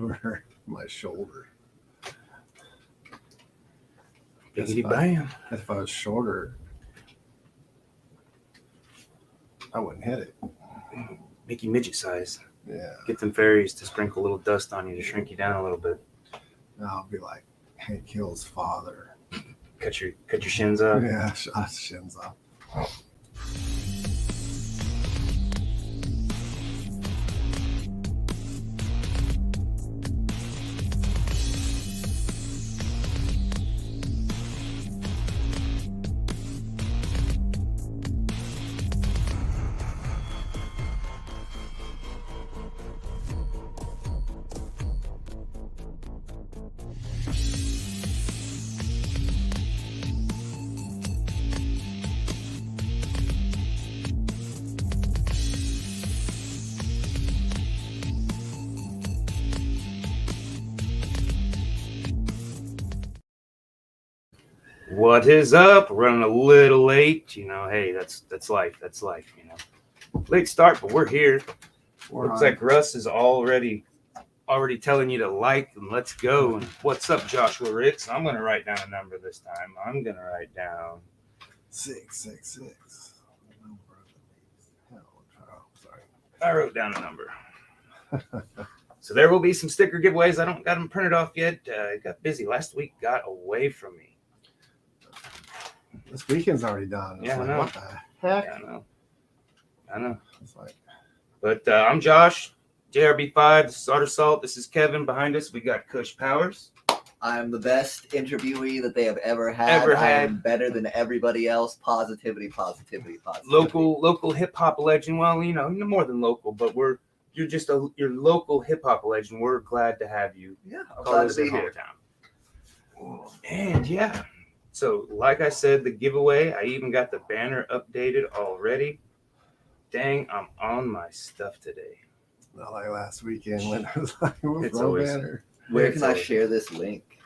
for my shoulder. Biggity bam. If I was shorter, I wouldn't hit it. Make you midget size. Yeah. Get them fairies to sprinkle a little dust on you to shrink you down a little bit. I'll be like Hank Hill's father. Cut your shins up. Yeah, shins off. What is up? Running a little late. Hey, that's life. That's life, Late start, but we're here. Looks like Russ is already telling you to like and let's go. And what's up, Joshua Ricks? I'm going to write down a number this time. I'm going to write down 666. Sorry. I wrote down a number. So there will be some sticker giveaways. I don't got them printed off yet. It got busy. Last week got away from me. This weekend's already done. Yeah, like, I know. What the heck? Yeah, I know. It's like, But I'm Josh, JRB5. This is Otter Salt. This is Kevin. Behind us, we got KUSH Powers. I'm the best interviewee that they have ever had. I am better than everybody else. Positivity. Local hip hop legend. Well, you're more than local, but you're just your local hip hop legend. We're glad to have you. Yeah, I'm glad to be here. And yeah. So, like I said, the giveaway, I even got the banner updated already. Dang, I'm on my stuff today. not like last weekend when it was like, It's always- banner. Where can I share this link?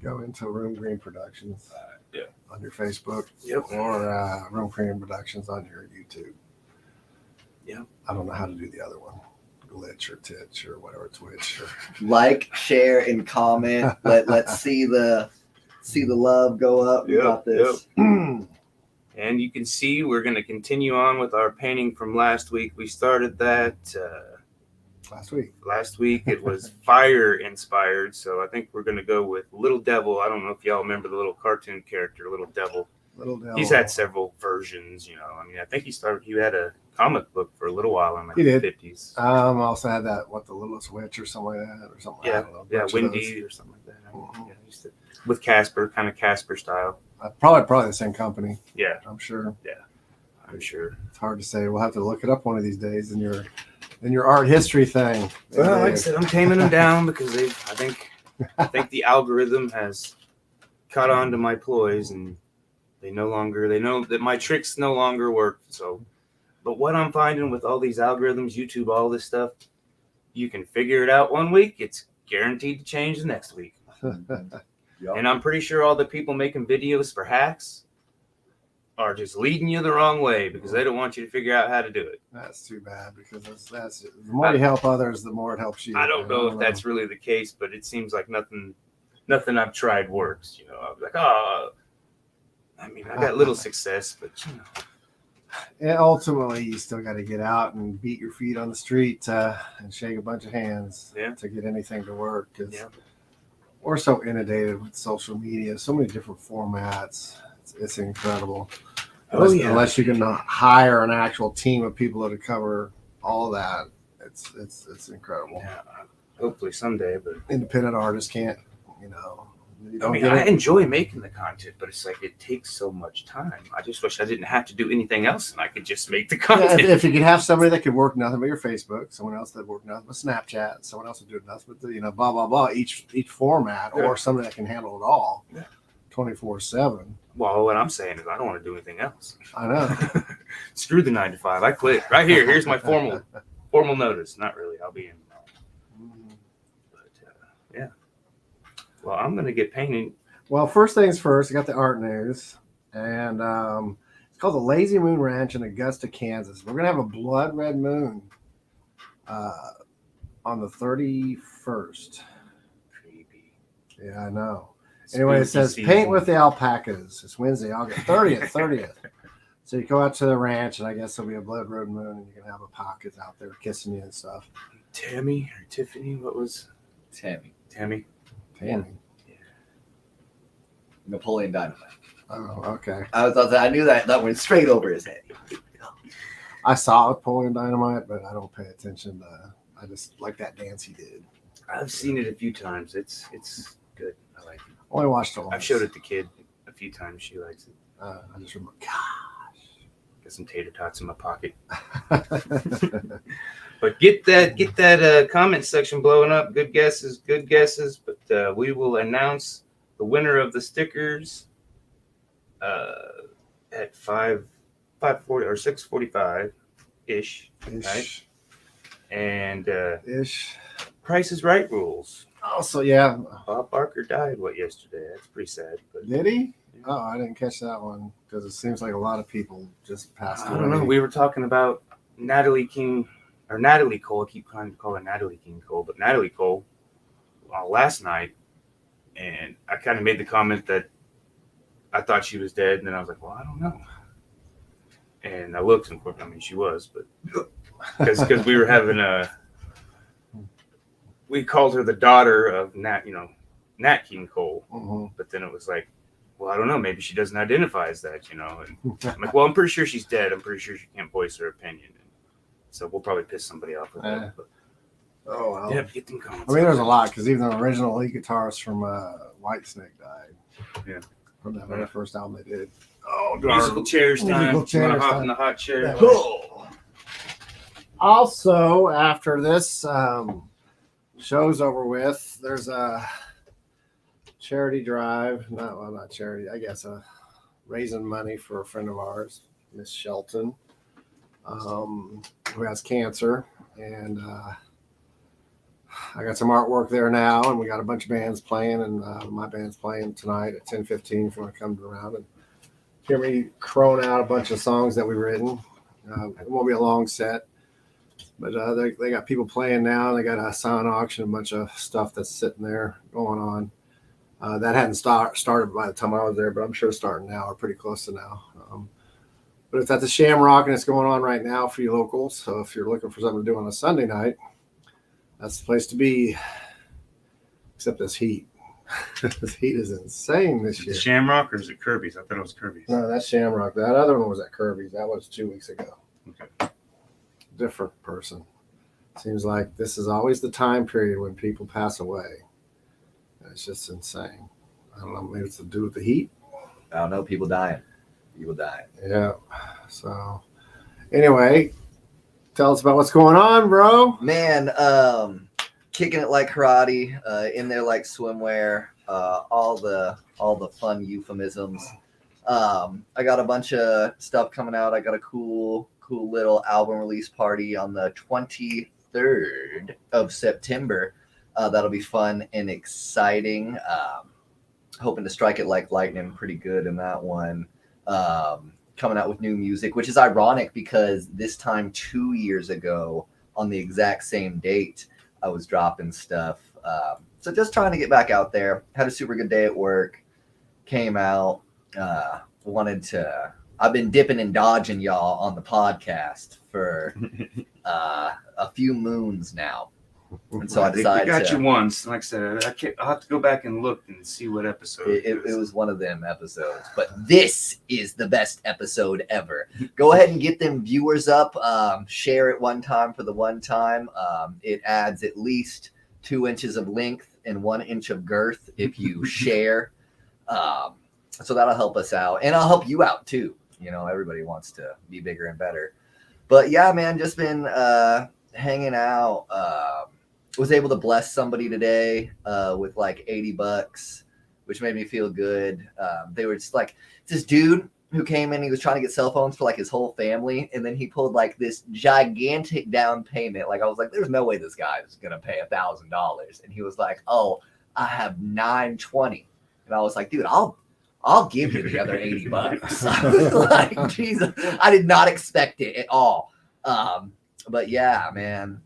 Go into Room Green Productions Yeah. on your Facebook. Yep. Or Room Green Productions on your YouTube. Yep. I don't know how to do the other one. Glitch or Titch or whatever, Twitch. Or... Like, share, and comment. Let's see the love go up. We got this. And you can see we're going to continue on with our painting from last week. We started that last week. It was fire inspired. So I think we're going to go with Little Devil. I don't know if y'all remember the little cartoon character, Little Devil. He's had several versions, I think he had a comic book for a little while in the 50s. Also had that, the Littlest Witch or something like that, or something. Yeah, I don't know, yeah, Wendy or something like that. Yeah, with Casper, kind of Casper style. Probably the same company. Yeah, I'm sure. Yeah, I'm sure. It's hard to say. We'll have to look it up one of these days in your art history thing. Well, like I said, I'm taming them down because I think the algorithm has caught on to my ploys and they know that my tricks no longer work. So, but what I'm finding with all these algorithms, YouTube, all this stuff, you can figure it out one week. It's guaranteed to change the next week. Yep. And I'm pretty sure all the people making videos for hacks are just leading you the wrong way because they don't want you to figure out how to do it. That's too bad because that's the more you help others, the more it helps you. I don't know if that's really the case, but it seems like nothing I've tried works. I was like, I got little success, but And ultimately, you still got to get out and beat your feet on the street and shake a bunch of hands to get anything to work. Because we're so inundated with social media, so many different formats. It's incredible. Unless you can hire an actual team of people to cover all that, it's incredible. Yeah, hopefully someday. But independent artists can't, I enjoy making the content, but it's like it takes so much time. I just wish I didn't have to do anything else and I could just make the content. Yeah, if you could have somebody that could work nothing but your Facebook, someone else that work nothing but Snapchat, someone else would do nothing but blah blah blah. Each format, or somebody that can handle it all, 24/7. Well, what I'm saying is I don't want to do anything else. I know. Screw the 9 to 5. I quit right here. Here's my formal notice. Not really. I'll be in. But yeah. Well, I'm going to get painting. Well, first things first, I got the art news. And it's called the Lazy Moon Ranch in Augusta, Kansas. We're going to have a blood red moon on the 31st. Creepy. Yeah, I know. Anyway, it says Spooky paint season. with the alpacas. It's Wednesday, August 30th. So you go out to the ranch, and I guess there'll be a blood red moon, and you can have alpacas out there kissing you and stuff. Tammy or Tiffany? What was Tammy. Tammy? Tammy. Napoleon Dynamite. Oh, okay. I knew that went straight over his head. I saw Napoleon Dynamite, but I don't pay attention to. I just like that dance he did. I've seen it a few times. It's good. I like it. Only watched it once. I've showed it to kid a few times. She likes it. I just remember. Got some tater tots in my pocket. But get that comment section blowing up. Good guesses. But we will announce the winner of the stickers at 5:40 or 6:45 ish, right? And Ish. Price is Right rules. Also, yeah. Bob Barker died yesterday. That's pretty sad. But Did he? Oh, I didn't catch that one because it seems like a lot of people just passed away. I don't know. We were talking about Natalie King or Natalie Cole. I keep trying to call her Natalie King Cole, but Natalie Cole last night, and I kind of made the comment that I thought she was dead, and then I was like, well, I don't know. And I looked, and of course, I mean, she was, but because we were having we called her the daughter of Nat King Cole, Mm-hmm. but then it was like, well, I don't know, maybe she doesn't identify as that, And I'm like, well, I'm pretty sure she's dead. I'm pretty sure she can't voice her opinion. And so we'll probably piss somebody off with that. But Oh, well. yeah, get them comments. I mean, there's a lot because even the original lead guitarist from Whitesnake died. Yeah. From that very first album they did. Oh, Musical chairs time. Musical You chairs want to hop time. in the hot chair? Yeah. Cool. Also, after this show's over with, there's a charity drive. Not charity. I guess raising money for a friend of ours, Miss Shelton, who has cancer, and I got some artwork there now, and we got a bunch of bands playing, and my band's playing tonight at 10:15. If you want to come around and hear me crone out a bunch of songs that we've written, it won't be a long set. But they got people playing now. They got a silent auction, a bunch of stuff that's sitting there going on. That hadn't started by the time I was there, but I'm sure it's starting now or pretty close to now. But it's at the Shamrock, and it's going on right now for you locals. So if you're looking for something to do on a Sunday night, that's the place to be. Except this heat. This heat is insane this year. Shamrock or is it Kirby's? I thought it was Kirby's. No, that's Shamrock. That other one was at Kirby's. That was 2 weeks ago. Okay. Different person. Seems like this is always the time period when people pass away. It's just insane. I don't know. Maybe it's to do with the heat. I don't know. People dying. Yeah. So, anyway, tell us about what's going on, bro. Man, kicking it like karate, in there like swimwear, all the fun euphemisms. I got a bunch of stuff coming out. I got a cool little album release party on the 23rd of September. That'll be fun and exciting. Hoping to strike it like lightning pretty good in that one. Coming out with new music, which is ironic because this time 2 years ago on the exact same date, I was dropping stuff. So just trying to get back out there. Had a super good day at work. Came out. I've been dipping and dodging y'all on the podcast for a few moons now. And so I decided we got you once. Like I said, I'll have to go back and look and see what episode it was one of them episodes. But this is the best episode ever. Go ahead and get them viewers up. Share it one time for the one time. It adds at least 2 inches of length and 1 inch of girth if you share. So that'll help us out. And I'll help you out too. Everybody wants to be bigger and better. But yeah, man, just been hanging out. Was able to bless somebody today with like $80, which made me feel good. They were just like, this dude who came in, he was trying to get cell phones for like his whole family, and then he pulled like this gigantic down payment. Like I was like, there's no way this guy is gonna pay $1,000. And he was like, oh, I have $920. And I was like, dude, I'll give you the other $80. I was like, Jesus, I did not expect it at all. But yeah, man.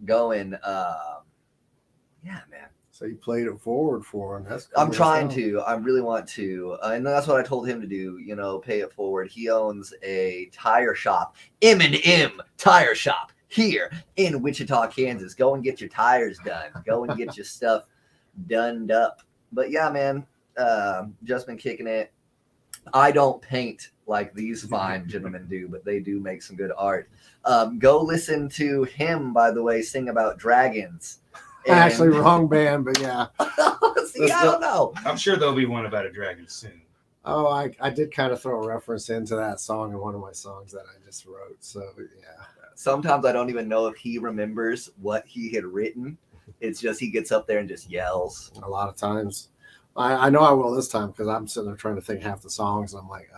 going. Yeah, man. So you played it forward for him. That's cool. I'm trying to. I really want to. And that's what I told him to do, pay it forward. He owns a tire shop, M&M Tire Shop, here in Wichita, Kansas. Go and get your tires done. Go and get your stuff done up. But yeah, man, just been kicking it. I don't paint like these fine gentlemen do, but they do make some good art. Go listen to him, by the way, sing about dragons. Actually, wrong band, but yeah. See, I don't know. I'm sure there'll be one about a dragon soon. Oh, I did kind of throw a reference into that song in one of my songs that I just wrote. So, yeah. Sometimes I don't even know if he remembers what he had written. It's just he gets up there and just yells. A lot of times. I know I will this time because I'm sitting there trying to think half the songs. And I'm like,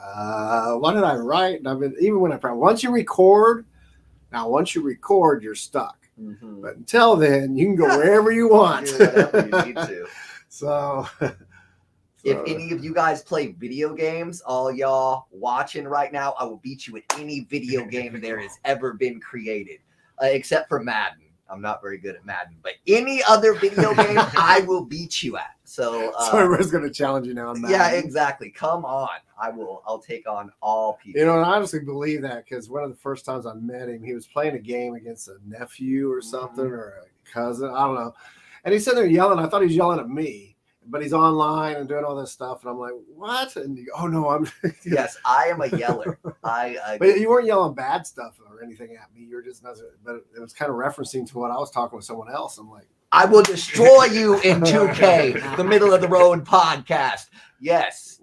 what did I write? And I've been, even when once you record, you're stuck. Mm-hmm. But until then, you can go wherever you want. Whatever you need to. So, if any of you guys play video games, all y'all watching right now, I will beat you at any video game there has ever been created, except for Madden. I'm not very good at Madden, but any other video game, I will beat you at. So everybody's going to challenge you now on Madden. Yeah, exactly. Come on. I'll take on all people. And I honestly believe that because one of the first times I met him, he was playing a game against a nephew or something or a cousin. I don't know. And he's sitting there yelling. I thought he was yelling at me, but he's online and doing all this stuff. And I'm like, what? And you go, oh, no, I'm. Yes, I am a yeller. But you weren't yelling bad stuff or anything at me. You were just, but it was kind of referencing to what I was talking with someone else. I'm like, I will destroy you in 2K, the middle of the road podcast. Yes,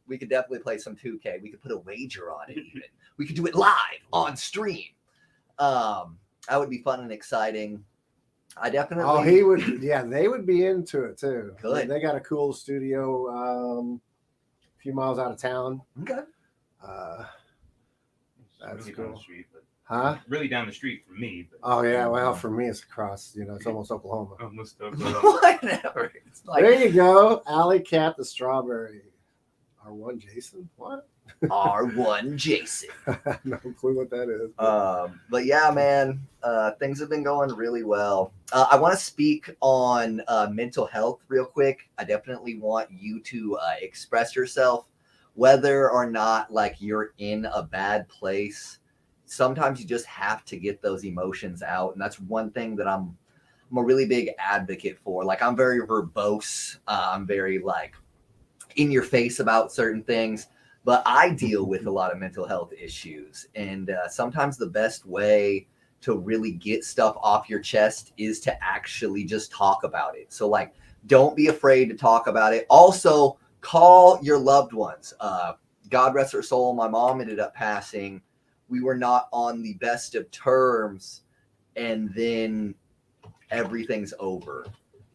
we could definitely play some 2K. We could put a wager on it even. We could do it live on stream. That would be fun and exciting. I definitely. Oh, he would. Yeah, they would be into it too. Good. They got a cool studio a few miles out of town. Okay. That's really cool. down the street, but Really down the street from me. But, Oh yeah. Well, for me, it's across. It's almost Oklahoma. almost Whatever. It's like There you go, Alley Cat the Strawberry. R1 Jason. What? R1 Jason. No clue what that is. But yeah, man, things have been going really well. I want to speak on mental health real quick. I definitely want you to express yourself, whether or not like you're in a bad place. Sometimes you just have to get those emotions out, and that's one thing that I'm a really big advocate for. Like, I'm very verbose. I'm very like in your face about certain things. But I deal with a lot of mental health issues. And sometimes the best way to really get stuff off your chest is to actually just talk about it. So, like, don't be afraid to talk about it. Also, call your loved ones. God rest her soul. My mom ended up passing. We were not on the best of terms. And then everything's over.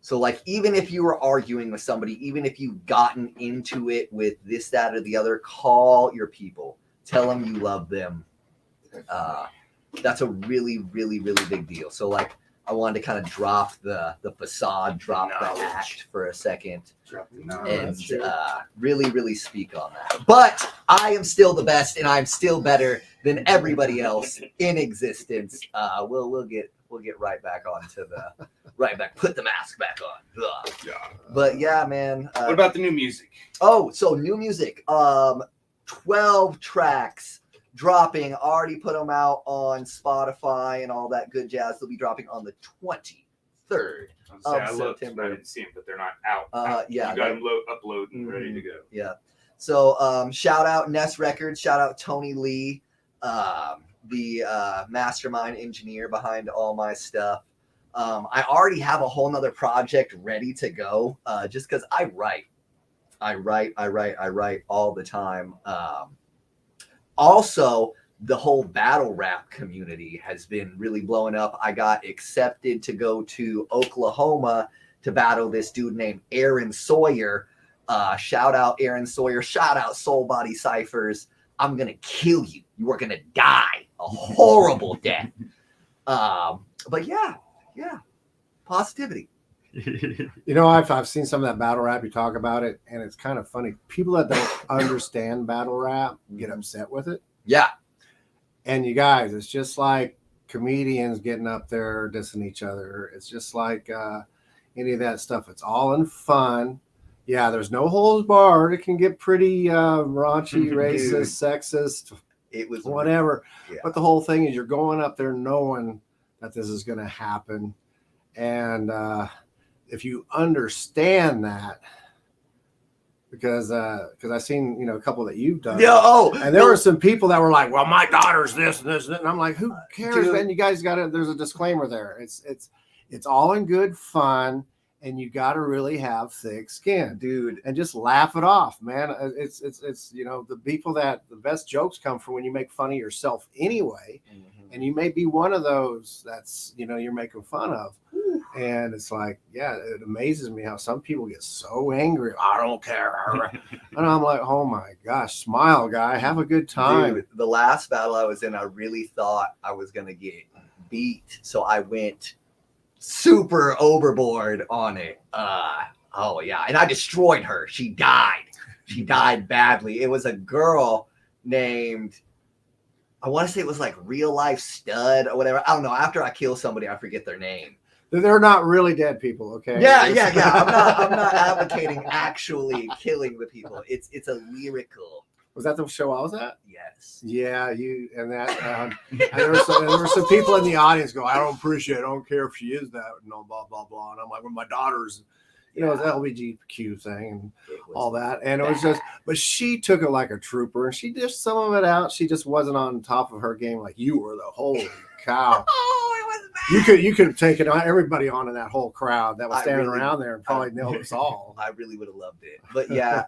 So, like, even if you were arguing with somebody, even if you've gotten into it with this, that, or the other, call your people. Tell them you love them. That's a really, really, really big deal. So, like, I wanted to kind of drop the facade, drop the act for a second, and really, really speak on that. But I am still the best, and I'm still better than everybody else in existence. We'll get right back onto the put the mask back on. Ugh. Yeah. But yeah, man. What about the new music? Oh, so new music. 12 tracks dropping. Already put them out on Spotify and all that good jazz. They'll be dropping on the 23rd of September. I didn't see them, but they're not out. Yeah, you got them uploaded and ready to go. Yeah. So shout out Ness Records. Shout out Tony Lee, the mastermind engineer behind all my stuff. I already have a whole nother project ready to go, just because I write all the time. Also, the whole battle rap community has been really blowing up. I got accepted to go to Oklahoma to battle this dude named Aaron Sawyer. Shout out Aaron Sawyer. Shout out Soul Body Ciphers. I'm going to kill you. You are going to die a horrible death. But yeah, positivity. I've seen some of that battle rap. You talk about it, and it's kind of funny. People that don't understand battle rap get upset with it. Yeah. And you guys, it's just like comedians getting up there dissing each other. It's just like any of that stuff. It's all in fun. Yeah, there's no holds barred. It can get pretty raunchy, racist, sexist, it was whatever. Yeah. But the whole thing is you're going up there knowing that this is going to happen. And if you understand that, because I've seen a couple that you've done, and there were some people that were like, well, my daughter's this and this and I'm like, who cares, dude, man? You guys there's a disclaimer there. It's all in good fun, and you got to really have thick skin, dude, and just laugh it off, man. It's the people that the best jokes come from when you make fun of yourself anyway. And you may be one of those that's you're making fun of. And it's like, yeah, it amazes me how some people get so angry. I don't care. And I'm like, oh my gosh, smile, guy. Have a good time. Dude, the last battle I was in, I really thought I was going to get beat. So I went super overboard on it. Oh, yeah. And I destroyed her. She died. She died badly. It was a girl named, I want to say it was like Real Life Stud or whatever. I don't know. After I kill somebody, I forget their name. They're not really dead people, okay? Yeah. I'm not advocating actually killing the people. It's a lyrical. Was that the show I was at? Yes. Yeah, you and that. And there were some people in the audience go, I don't appreciate it. I don't care if she is that, blah, blah, blah. And I'm like, well, my daughter's, it's the LGBTQ thing and all that. And it was just, but she took it like a trooper and she dished some of it out. She just wasn't on top of her game like you were, though. Holy cow. Oh, it was bad. You could have taken everybody on in that whole crowd that was standing around there and probably nailed us all. I really would have loved it. But yeah,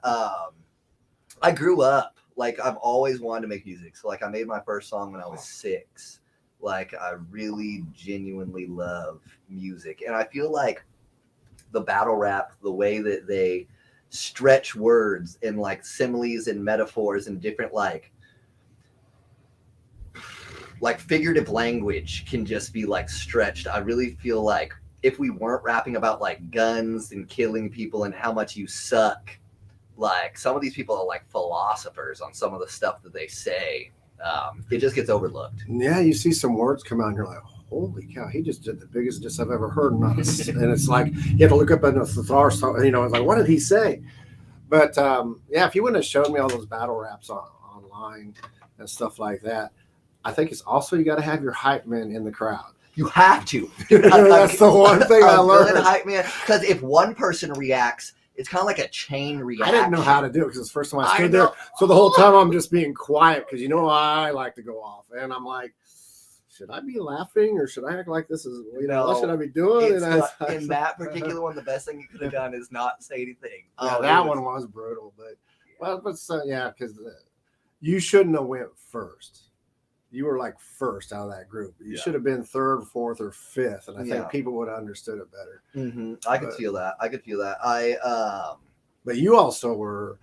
I grew up, like, I've always wanted to make music. So, like, I made my first song when I was 6. Like, I really genuinely love music. And I feel like the battle rap, the way that they stretch words and like similes and metaphors and different like figurative language can just be like stretched. I really feel like if we weren't rapping about like guns and killing people and how much you suck, like some of these people are like philosophers on some of the stuff that they say. It just gets overlooked. Yeah, you see some words come out and you're like, holy cow, he just did the biggest diss I've ever heard. And it's like, you have to look up in the thesaurus, it's like, what did he say? But if you wouldn't have showed me all those battle raps online and stuff like that, I think it's also, you got to have your hype man in the crowd. You have to. That's the one thing I learned. Hype man, because if one person reacts, it's kind of like a chain reaction. I didn't know how to do it because it's the first time I stood there. So the whole time I'm just being quiet because I like to go off. And I'm like, should I be laughing or should I act like this is, what should I be doing? In that particular one, the best thing you could have done is not say anything. That one was brutal. But because you shouldn't have went first. You were like first out of that group. You should have been 3rd, 4th, or 5th, and I think people would have understood it better. Mm-hmm. I could feel that. But you also were.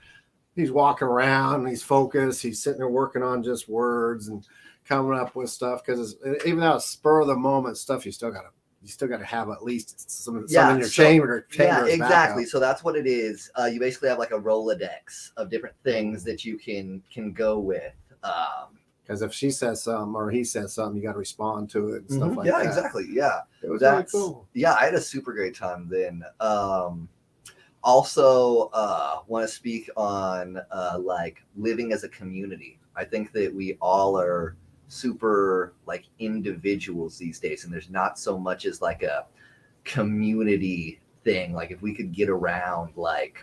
He's walking around. He's focused. He's sitting there working on just words and coming up with stuff because even though it's spur of the moment stuff, you still got to have at least some in your chamber. Yeah, exactly. So that's what it is. You basically have like a Rolodex of different things that you can go with. Because if she says something or he says something, you got to respond to it and stuff like that. Yeah, exactly. Yeah. It was really cool. Yeah, I had a super great time then. Also, want to speak on like living as a community. I think that we all are super like individuals these days, and there's not so much as like a community thing. Like if we could get around like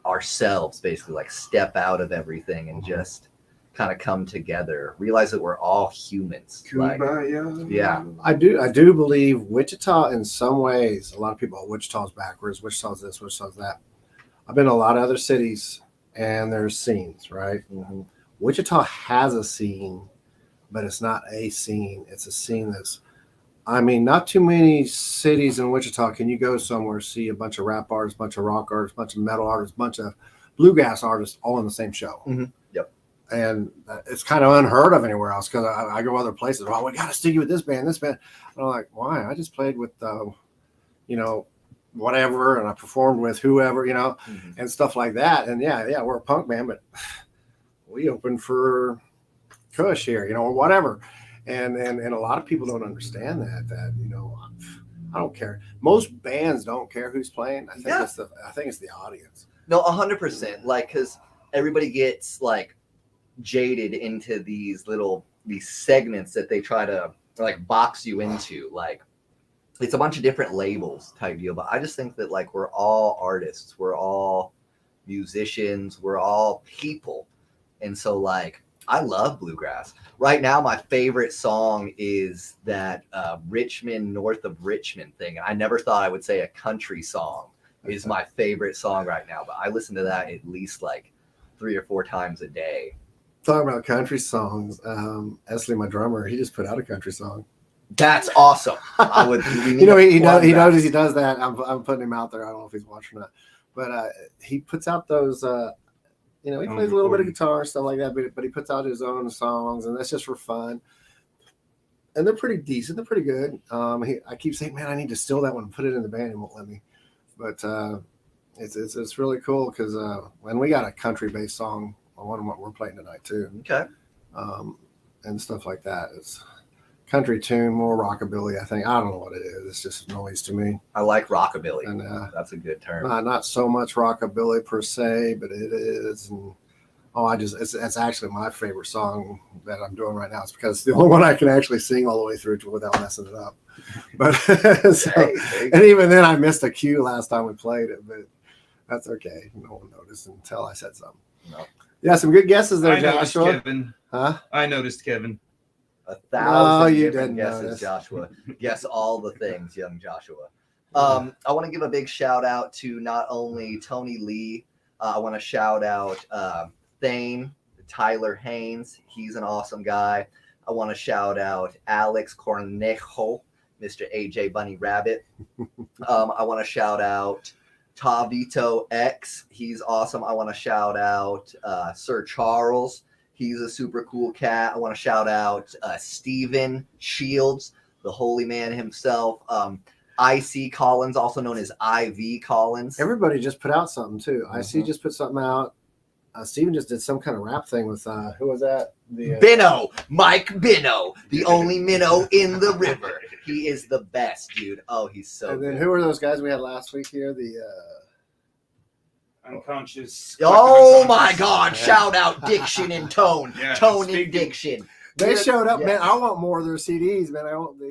ourselves, basically like step out of everything and just kind of come together, realize that we're all humans. Yeah, I do believe Wichita in some ways. A lot of people, Wichita's backwards, Wichita's this, Wichita's that. I've been to a lot of other cities and there's scenes, right? Mm-hmm. Wichita has a scene, but it's not a scene. It's a scene that's, not too many cities in Wichita can you go somewhere, see a bunch of rap artists, bunch of rock artists, bunch of metal artists, bunch of bluegrass artists all in the same show. Mm-hmm. Yep. And it's kind of unheard of anywhere else because I go other places. Oh, we got to stick you with this band. And I'm like, why? I just played with, whatever, and I performed with whoever, mm-hmm. and stuff like that. And yeah, we're a punk band, but we opened for KUSH here, or whatever. And a lot of people don't understand that I don't care. Most bands don't care who's playing. I think it's the audience. No, 100%. Like, because everybody gets like jaded into these segments that they try to like box you into. Like, it's a bunch of different labels type deal. But I just think that like we're all artists, we're all musicians, we're all people, and so like I love bluegrass. Right now, my favorite song is that Richmond, North of Richmond thing. I never thought I would say a country song is my favorite song right now, but I listen to that at least like 3 or 4 times a day. Talking about country songs, Esley, my drummer, he just put out a country song. That's awesome. He does that. I'm putting him out there. I don't know if he's watching or not, but he puts out those. He plays a little bit of guitar and stuff like that, but he puts out his own songs, and that's just for fun. And they're pretty decent. They're pretty good. I keep saying, man, I need to steal that one and put it in the band. He won't let me. But it's really cool because when we got a country-based song on one of what we're playing tonight too. Okay. And stuff like that. It's country tune, more rockabilly. I think I don't know what it is. It's just noise to me. I like rockabilly. And that's a good term. Not so much rockabilly per se, but it is. And it's actually my favorite song that I'm doing right now. It's because it's the only one I can actually sing all the way through to without messing it up. But and even then, I missed a cue last time we played it, but that's okay. No one noticed until I said something. No. Yeah, some good guesses there, Joshua. Kevin. Huh? I noticed Kevin. 1,000 different guesses, Joshua. Guess all the things, young Joshua. I want to give a big shout out to not only Tony Lee. I want to shout out Thane, Tyler Haynes. He's an awesome guy. I want to shout out Alex Cornejo, Mr. AJ Bunny Rabbit. I want to shout out Tavito X. He's awesome. I want to shout out Sir Charles. He's a super cool cat. I want to shout out Steven Shields, the holy man himself. IC Collins, also known as IV Collins. Everybody just put out something too. IC just put something out. Steven just did some kind of rap thing with who was that? Binno, Mike Binno, the only minnow in the river. He is the best, dude. Oh, he's so And then good. who were those guys we had last week here? The Unconscious. Oh my God! Shout out Diction and Tone, Yeah, Tone and speaking- Diction. they showed up, Yeah. man. I want more of their CDs, man.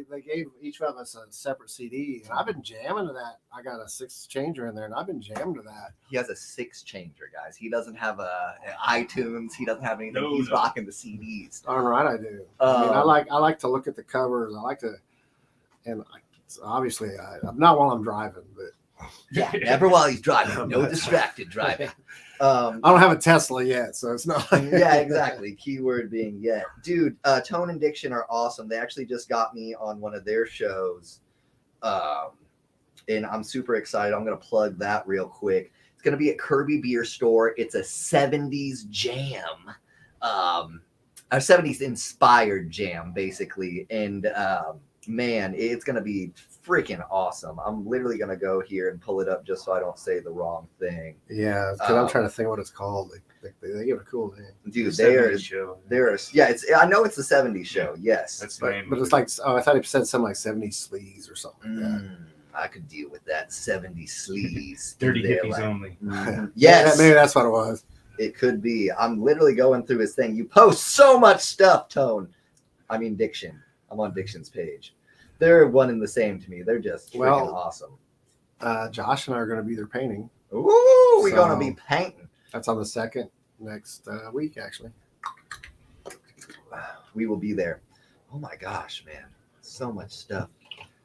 They gave each of us a separate CD, and I've been jamming to that. I got a 6 changer in there, and I've been jamming to that. He has a 6 changer, guys. He doesn't have an iTunes. He doesn't have anything. No, He's no. rocking the CDs. Darn right, I do. I mean, I like to look at the covers. I like to, and obviously, not while I'm driving, but Yeah, never while he's driving. No distracted driving. I don't have a Tesla yet, so it's not. Yeah, exactly. Keyword being yet. Dude, Tone and Diction are awesome. They actually just got me on one of their shows. And I'm super excited. I'm going to plug that real quick. It's going to be at Kirby Beer Store. It's a 70s jam. A 70s inspired jam, basically. And man, it's going to be freaking awesome. I'm literally going to go here and pull it up just so I don't say the wrong thing. Yeah, because I'm trying to think what it's called. They give it a cool name. Dude, show. I know it's the 70s show. Yes. That's the name. But it's like, I thought he said something like 70s sleaze or something like that. I could deal with that 70s sleaze. Dirty There, hippies like- only. Yes, Maybe that's what it was. it could be. I'm literally going through his thing. You post so much stuff, Diction. I'm on Diction's page. They're one and the same to me. They're just freaking awesome. Josh and I are going to be there painting. Ooh, we're going to be painting. That's on the 2nd next week, actually. We will be there. Oh my gosh, man. So much stuff.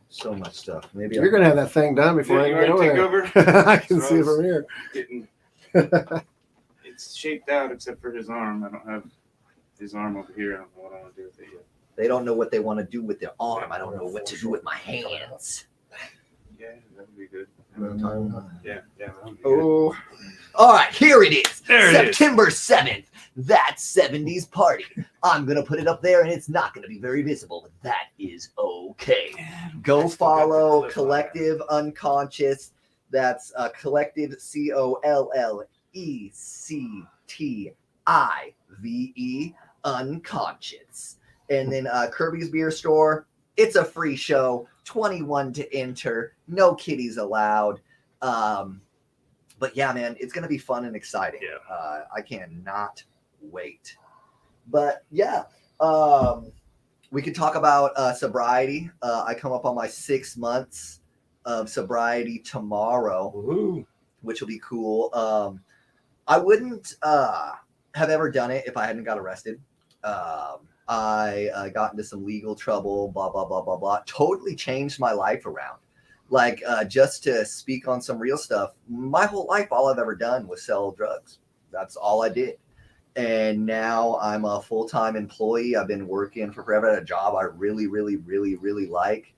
So much stuff. Maybe You're going to have that thing done before I You get already over take there. over? I can see it from here. It's shaped out except for his arm. I don't have his arm over here. I don't know what I want to do with it yet. they don't know what they want to do with their arm. I don't know what to do with my hands. Yeah, that would be good. Yeah. Yeah, that would be good. Oh. All right, here it is. There it is. September 7th. That 70s party. I'm going to put it up there and it's not going to be very visible, but that is okay. Go follow Collective Unconscious. That's Collective COLLECTIVE Unconscious. And then Kirby's Beer Store. It's a free show. 21 to enter. No kiddies allowed. But yeah, man, it's gonna be fun and exciting. Yeah. I cannot wait. But yeah, we could talk about sobriety. I come up on my 6 months of sobriety tomorrow, Woohoo. which will be cool. I wouldn't have ever done it if I hadn't got arrested. I got into some legal trouble, blah, blah, blah, blah, blah. Totally changed my life around. Like, just to speak on some real stuff, my whole life, all I've ever done was sell drugs. That's all I did. And now I'm a full-time employee. I've been working for forever at a job I really, really, really, really like.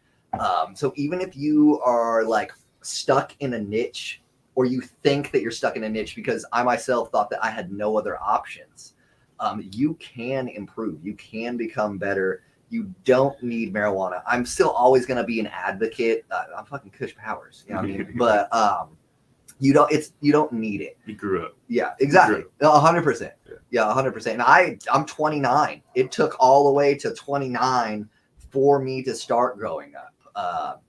So even if you are like stuck in a niche, or you think that you're stuck in a niche, because I myself thought that I had no other options, you can improve. You can become better. You don't need marijuana. I'm still always going to be an advocate. I'm fucking KUSH Powers, you know what I mean? But you don't need it. You grew up. Yeah, exactly. 100%. Yeah, 100%. And I'm 29. It took all the way to 29 for me to start growing up.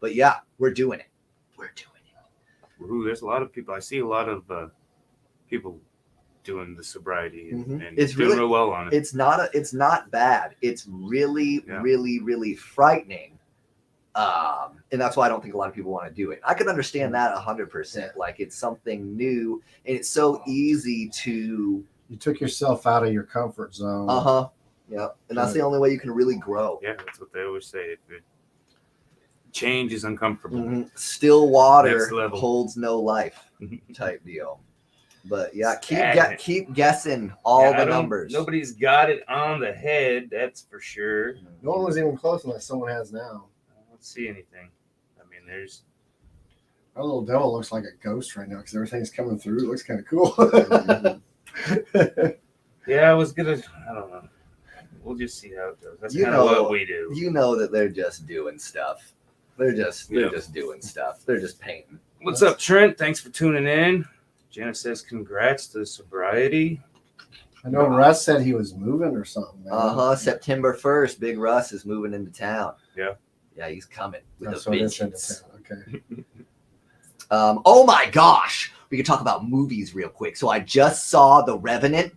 But yeah, we're doing it. We're doing it. Woohoo. There's a lot of people. I see a lot of people doing the sobriety and It's doing really, real well on it. It's not bad. It's really, really, really frightening. And that's why I don't think a lot of people want to do it. I could understand that 100%. Like, it's something new, and it's so easy to. You took yourself out of your comfort zone. Yeah, and that's the only way you can really grow. Yeah, that's what they always say. Change is uncomfortable. Still water Next level. holds no life, type deal. But yeah, Sad. keep guessing all the numbers. Nobody's got it on the head, that's for sure. No one was even close unless someone has now. I don't see anything. I mean, there's. Our little devil looks like a ghost right now because everything's coming through. It looks kind of cool. Yeah, I was gonna. I don't know. We'll just see how it goes. That's kind of what we do. You know that they're just doing stuff. They're just doing stuff. They're just painting. What's up, Trent? Thanks for tuning in. Jenna says congrats to the sobriety. I know Russ said he was moving or something. Man. September 1st, Big Russ is moving into town. Yeah. Yeah, he's coming with So it is into vengeance. town. Okay. Oh my gosh. We could talk about movies real quick. So I just saw The Revenant.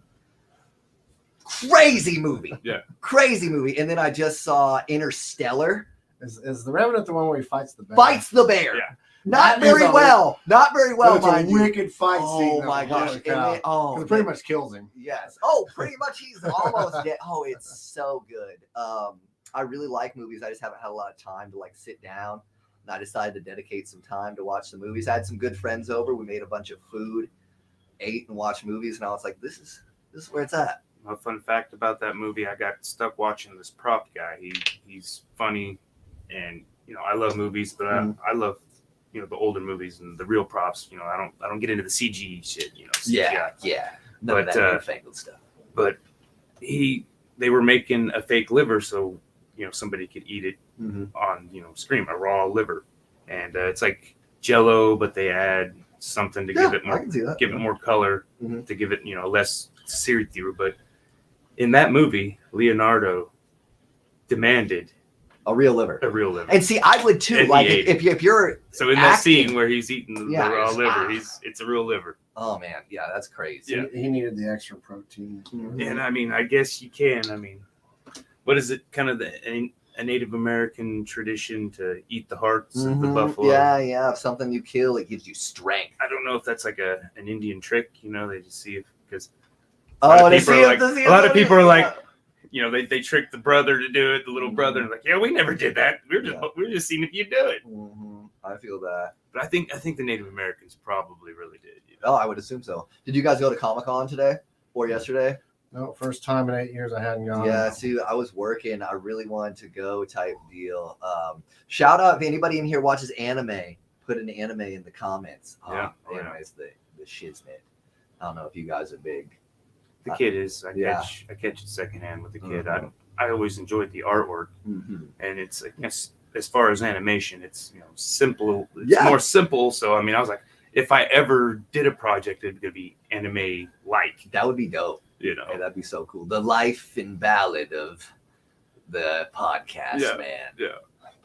Crazy movie. Yeah. Crazy movie. And then I just saw Interstellar. Is the Revenant the one where he fights the bear? Fights the bear. Yeah. Not very well. Not very well, It's mind a you. wicked fight scene. Oh my gosh. Holy cow. And It pretty much kills him. Yes. Oh, pretty much he's almost dead. Oh, it's so good. I really like movies. I just haven't had a lot of time to like sit down. And I decided to dedicate some time to watch the movies. I had some good friends over. We made a bunch of food, ate and watched movies, and I was like, this is where it's at. A fun fact about that movie, I got stuck watching this prop guy. He's funny, and I love movies, but I love the older movies and the real props. I don't get into the CG shit. CGI. Yeah. None of that newfangled stuff. But they were making a fake liver so somebody could eat it on screen, a raw liver, and it's like Jello, but they add something to give it more color, to give it less seared through. But in that movie, Leonardo demanded a real liver. And see, I would too. And like if you're so in that scene where he's eating the raw liver, it's a real liver. Oh man, yeah, that's crazy. Yeah. He needed the extra protein. And I mean, I guess you can. I mean, what is it? Kind of a Native American tradition to eat the hearts of the buffalo. Yeah. If something you kill, it gives you strength. I don't know if that's like an Indian trick. They just see if because a lot of people are like, they trick the brother to do it, the little brother, and like, yeah, we never did that. We're just seeing if you do it. I feel that. But I think the Native Americans probably really did. Oh, I would assume so. Did you guys go to Comic-Con today or yesterday? No, first time in 8 years I hadn't gone. Yeah, see, I was working. I really wanted to go type deal. Shout out if anybody in here watches anime. Put an anime in the comments. Anime is the shiznit. I don't know if you guys are big. The kid is. I catch it secondhand with the kid. I always enjoyed the artwork, and it's as far as animation, it's simple. It's more simple. So I mean, I was like, if I ever did a project, it'd be anime like. That would be dope. Hey, that'd be so cool. The life and ballad of the podcast man. Yeah.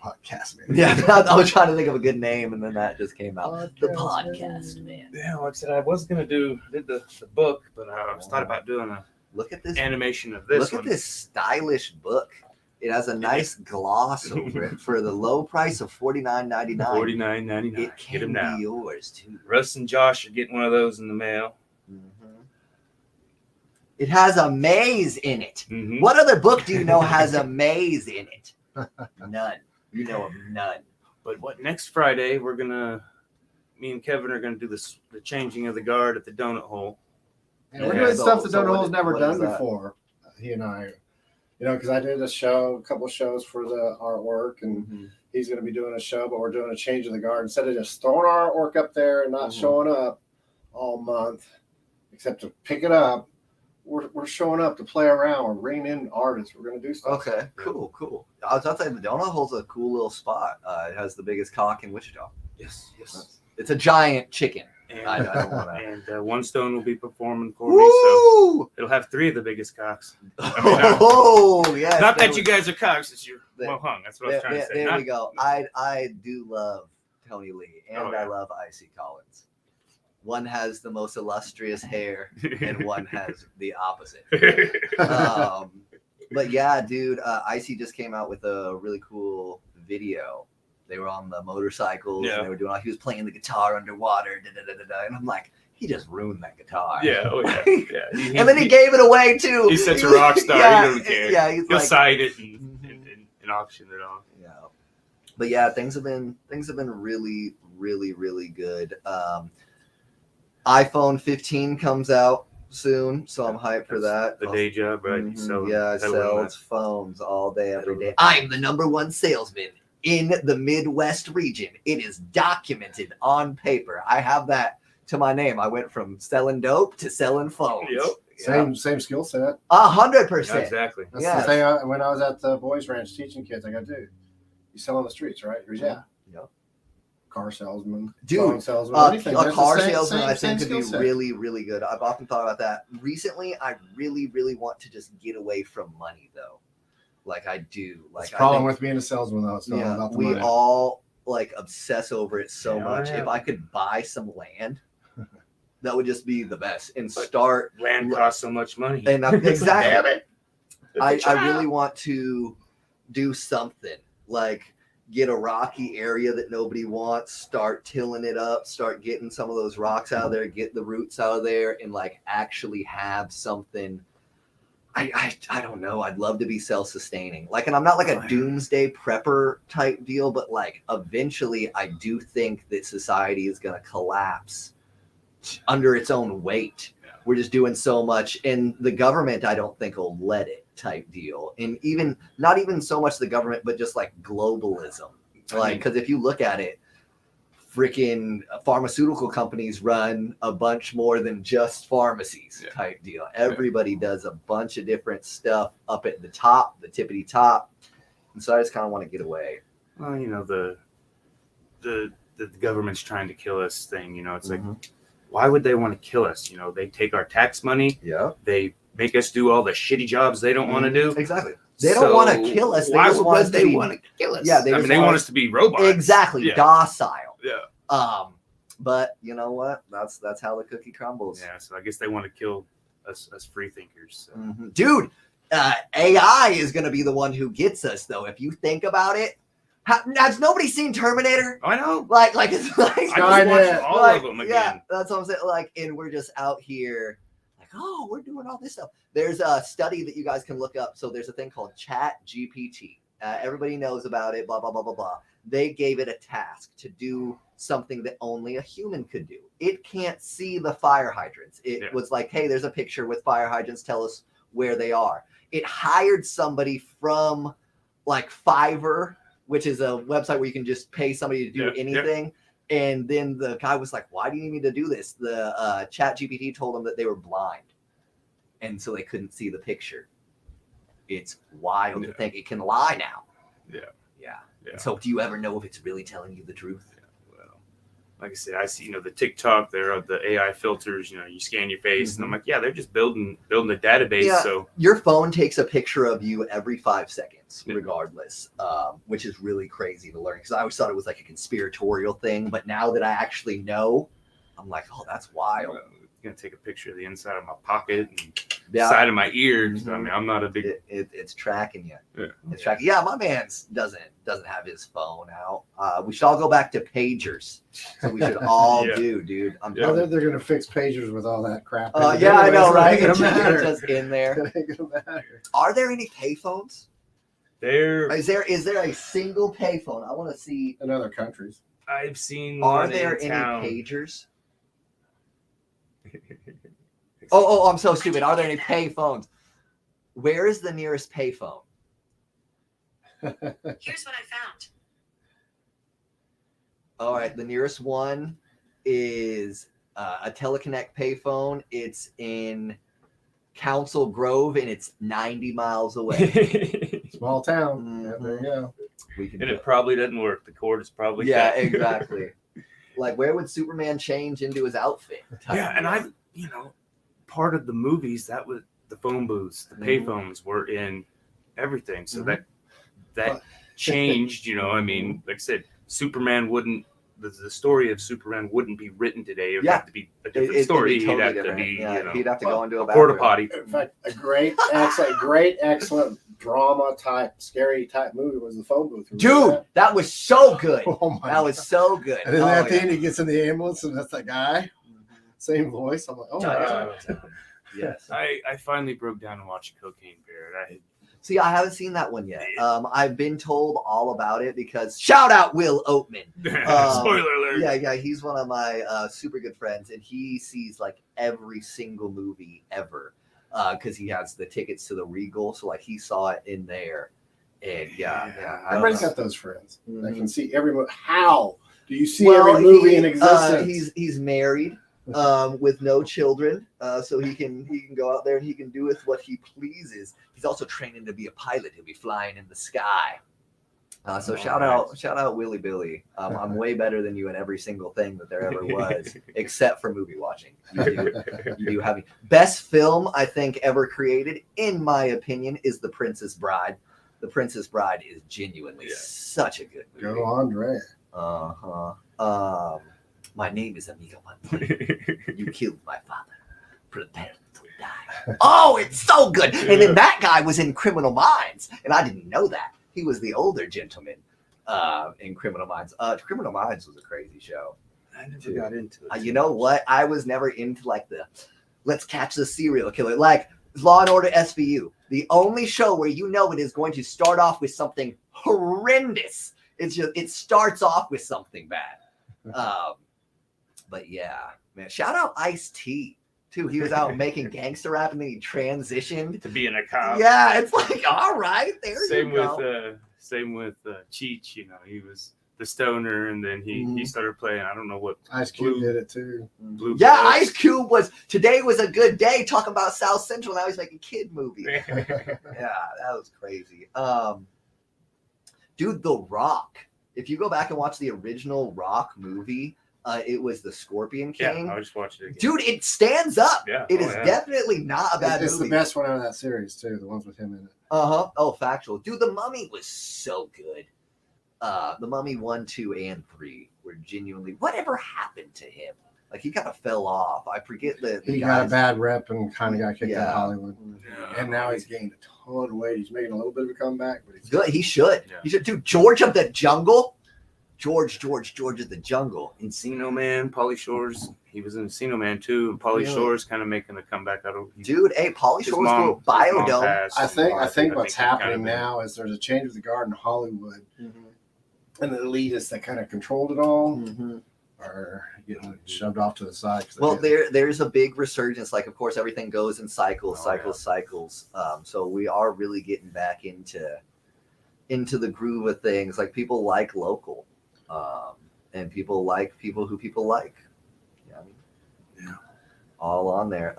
Podcast man. Yeah, I was trying to think of a good name, and then that just came out. The podcast man. Yeah, like I said, I was gonna did the book, but I was thought about doing a Look at this animation of this. Look at this stylish book. It has a nice gloss over it for the low price of $49.99. $49.99. It can Get them now. be yours too. Russ and Josh are getting one of those in the mail. Mm-hmm. It has a maze in it. Mm-hmm. What other book do you know has a maze in it? None. You know of none. But next Friday me and Kevin are gonna do the changing of the guard at the donut hole. And we're Yeah, doing so- stuff that so Donut Hole's never what done is that? before. He and I, because I did a couple shows for the artwork, and he's going to be doing a show, but we're doing a change of the guard. Instead of just throwing our artwork up there and not showing up all month, except to pick it up, we're showing up to play around. We're bringing in artists. We're going to do stuff. Okay, cool. I was outside the donut hole's a cool little spot. It has the biggest cock in Wichita. Yes. It's a giant chicken. And, I don't want to. and One Stone will be performing for me, so Woo! it'll have 3 of the biggest cocks. Oh, yes. Not there that you guys are cocks, it's you're There- well hung. That's what I was trying to say. There Not- we go. I do love Tony Lee, and Oh, yeah. I love Icy Collins. One has the most illustrious hair, and one has the opposite. But yeah, dude, Icy just came out with a really cool video. They were on the motorcycles, Yeah. and they were doing. He was playing the guitar underwater, and I'm like, he just ruined that guitar. Yeah, oh yeah. And then he gave it away too. He's such a rock star. Yeah, He doesn't care. Yeah, he's He'll like, cite it and auction it off. yeah. But yeah, things have been really, really, really good. iPhone 15 comes out soon, so I'm hyped for that. The day job, right? Mhm. So yeah, I sell phones all day, every day. I'm the #1 salesman in the Midwest region. It is documented on paper. I have that to my name. I went from selling dope to selling phones. Yep. Same skill set. 100%. Exactly. That's Yes. the thing. When I was at the boys' ranch teaching kids, I go, dude, you sell on the streets, right? He goes, yeah. Yep. Car salesman, Dude, phone salesman, A anything. car That's the salesman, I same think, could be skill set. really, really good. I've often thought about that. Recently, I really, really want to just get away from money, though. Like I do. Like That's the problem I with being a salesman, though. It's not all think, about the we money. all like obsess over it so Yeah, much. yeah. If I could buy some land, that would just be the best. And start. Land costs so much money. And exactly. Damn it. I really want to do something like get a rocky area that nobody wants, start tilling it up, start getting some of those rocks out of there, get the roots out of there, and like actually have something. I don't know. I'd love to be self-sustaining. Like, and I'm not like a doomsday prepper type deal, but like eventually I do think that society is going to collapse under its own weight. Yeah. We're just doing so much, and the government I don't think will let it type deal. And even not even so much the government, but just like globalism. Like, because if you look at it, freaking pharmaceutical companies run a bunch more than just pharmacies type deal. Everybody does a bunch of different stuff up at the top, the tippity top. And so I just kind of want to get away. Well, you know, the government's trying to kill us thing, you know, it's like, why would they want to kill us? You know, they take our tax money. Yeah. They make us do all the shitty jobs they don't want to do. Exactly. They don't want to kill us. They Why just want us would to they be, want to kill us? Yeah, I mean, they want us to be robots. Exactly. Yeah. Docile. Yeah. But you know what? That's how the cookie crumbles. Yeah. So I guess they want to kill us free thinkers. So. Dude, AI is going to be the one who gets us, though. If you think about it, has nobody seen Terminator? I know. Like it's like I just watched all like, of them again. Yeah, that's what I'm saying. Like, and we're just out here, like, oh, we're doing all this stuff. There's a study that you guys can look up. So there's a thing called Chat GPT. Everybody knows about it. Blah blah blah blah blah. They gave it a task to do something that only a human could do. It can't see the fire hydrants. It was like, hey, there's a picture with fire hydrants. Tell us where they are. It hired somebody from like Fiverr, which is a website where you can just pay somebody to do anything. And then the guy was like, why do you need me to do this? The Chat GPT told them that they were blind. And so they couldn't see the picture. It's wild to think it can lie now. Yeah. So do you ever know if it's really telling you the truth? Well, like I said, I see, the TikTok, there are the AI filters, you scan your face, and I'm like, yeah, they're just building a database. Yeah, so your phone takes a picture of you every 5 seconds, regardless, which is really crazy to learn because I always thought it was like a conspiratorial thing, but now that I actually know, I'm like, oh, that's wild. Gonna take a picture of the inside of my pocket and side of my ear. I mean, I'm not a big. It's tracking you. Yeah. It's tracking. Yeah, my man's doesn't have his phone out. We should all go back to pagers. So we should all do, dude. They're gonna fix pagers with all that crap. Yeah, I know, right? It's just in there. It ain't gonna matter. Are there any payphones? Is there a single payphone? I want to see. In other countries, I've seen. Are there any pagers? Oh, I'm so stupid. Are there any payphones? Where is the nearest payphone? Here's what I found. All right, the nearest one is a Teleconnect payphone. It's in Council Grove, and it's 90 miles away. Small town. Yeah, there you go. It probably doesn't work. The cord is probably exactly. Like, where would Superman change into his outfit? Yeah, and part of the movies, that was the phone booths, the payphones were in everything. So that changed, I mean, like I said, Superman wouldn't, the story of Superman wouldn't be written today. It would have to be a different story. Totally he'd have different. to be, he'd have to go into a porta potty. In fact, a great, excellent drama type, scary type movie was the phone booth. Dude, that was so good. Oh my God. Was so good. And then at the end, he gets in the ambulance, and that's that guy. Same voice. I'm like, oh my God. Yes. I finally broke down and watched Cocaine Bear. See, I haven't seen that one yet. I've been told all about it because shout out Will Oatman. Spoiler alert. Yeah, he's one of my super good friends, and he sees like every single movie ever because he has the tickets to the Regal. So like he saw it in there, and everybody's got those friends. They can see every movie. How do you see every movie in existence? He's married. With no children, so he can go out there and he can do with what he pleases. He's also training to be a pilot. He'll be flying in the sky. So shout out Willie Billy. I'm way better than you in every single thing that there ever was, except for movie watching. You do have me. Best film I think ever created, in my opinion, is The Princess Bride. The Princess Bride is genuinely such a good movie. Go Andre. My name is Amigo Montoya. You killed my father. Prepare to die. Oh, it's so good. And then that guy was in Criminal Minds, and I didn't know that. He was the older gentleman in Criminal Minds. Criminal Minds was a crazy show. I never got into it. You know what? I was never into like the let's catch the serial killer. Like Law and Order SVU. The only show where it is going to start off with something horrendous. It starts off with something bad. But yeah, man, shout out Ice-T too. He was out making gangster rap and then he transitioned to being a cop. Yeah, it's like, all right, there same you go. Same with Cheech, he was the stoner and then he started playing, I don't know what. Ice Cube did it too. Ice Cube today was a good day talking about South Central. Now he's making kid movies. Yeah, that was crazy. Dude, The Rock. If you go back and watch the original Rock movie, it was the Scorpion King. Yeah, I just watched it again. Dude, it stands up. Yeah. It is definitely not a bad movie. It's the best one out of that series, too. The ones with him in it. Oh, factual. Dude, The Mummy was so good. The Mummy 1, 2, and 3 were genuinely... Whatever happened to him? Like, he kind of fell off. I forget he got a bad rep and kind of got kicked out of Hollywood. Yeah. And now he's gained a ton of weight. He's making a little bit of a comeback. But he's good. He should. Yeah. He should. Dude, George of the Jungle... George of the Jungle. Encino Man, Pauly Shore's. He was in Encino Man too, and Pauly Shore's kind of making a comeback out of. Dude, hey, Pauly Shore's go Biodome. I think what's happening now is there's a change of the guard in Hollywood, and the elitists that kind of controlled it all are getting shoved off to the side. Well, there's a big resurgence. Like, of course, everything goes in cycles. So we are really getting back into the groove of things. Like, people like local. And people like people who people like. Yeah, all on there.